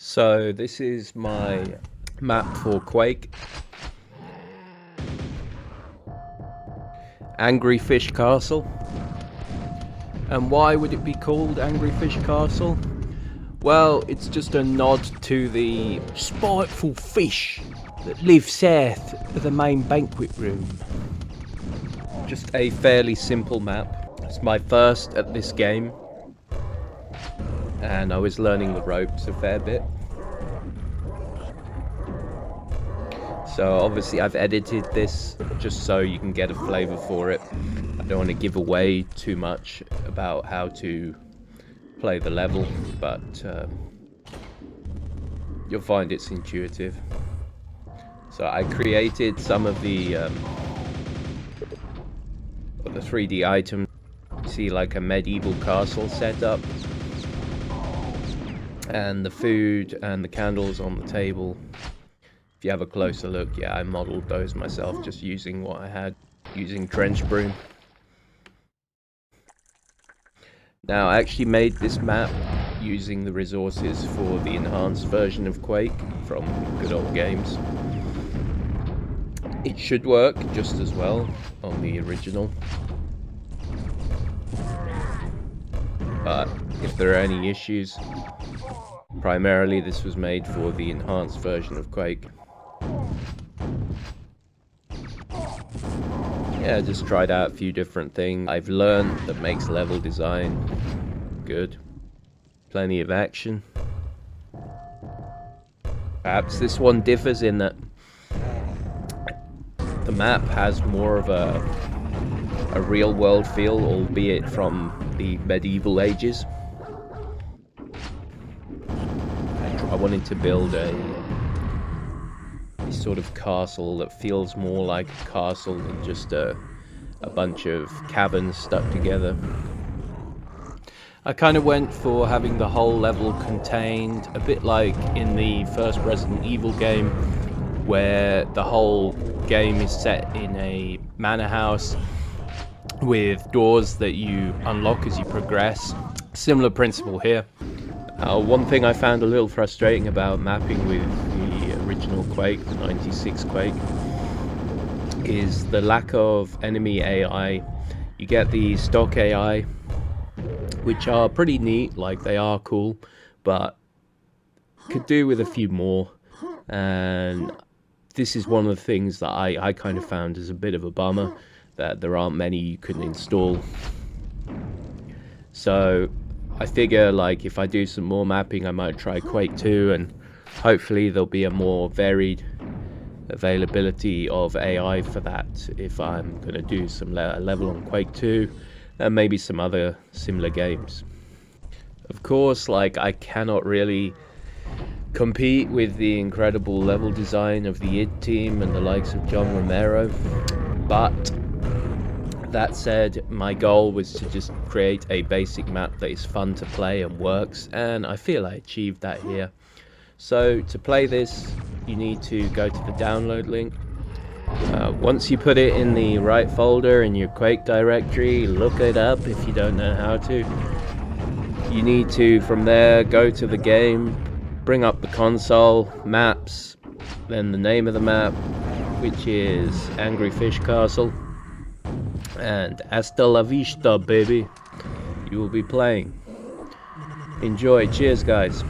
So this is my map for Quake. Angry Fish Castle. And why would it be called Angry Fish Castle? Well, it's just a nod to the spiteful fish that live south of the main banquet room. Just a fairly simple map. It's my first at this game, and I was learning the ropes a fair bit. So obviously I've edited this just so you can get a flavour for it. I don't want to give away too much about how to play the level, but you'll find it's intuitive. So I created some of the 3D items. You see like a medieval castle setup, and the food and the candles on the table. If you have a closer look, yeah, I modeled those myself just using what I had, using Trenchbroom. Now I actually made this map using the resources for the enhanced version of Quake from Good Old Games. It should work just as well on the original, but if there are any issues, primarily this was made for the enhanced version of Quake. Yeah, just tried out a few different things I've learned that makes level design good. Plenty of action. Perhaps this one differs in that the map has more of a real world feel, albeit from the medieval ages. I wanted to build a sort of castle that feels more like a castle than just a bunch of caverns stuck together. I kind of went for having the whole level contained, a bit like in the first Resident Evil game, where the whole game is set in a manor house with doors that you unlock as you progress. Similar principle here. One thing I found a little frustrating about mapping with the original Quake, the 96 Quake, is the lack of enemy AI. You get the stock AI, which are pretty neat, like they are cool, but could do with a few more. And this is one of the things that I kind of found as a bit of a bummer, that there aren't many you can install. So I figure, like, if I do some more mapping, I might try Quake 2, and hopefully there'll be a more varied availability of AI for that if I'm going to do some level on Quake 2 and maybe some other similar games. Of course, like, I cannot really compete with the incredible level design of the id team and the likes of John Romero, but that said, my goal was to just create a basic map that is fun to play and works, and I feel I achieved that here. So to play this, you need to go to the download link. Once you put it in the right folder in your Quake directory, look it up if you don't know how to. You need to, from there, go to the game, bring up the console, maps, then the name of the map, which is Angry Fish Castle. And hasta la vista, baby. You will be playing. Enjoy. Cheers, guys.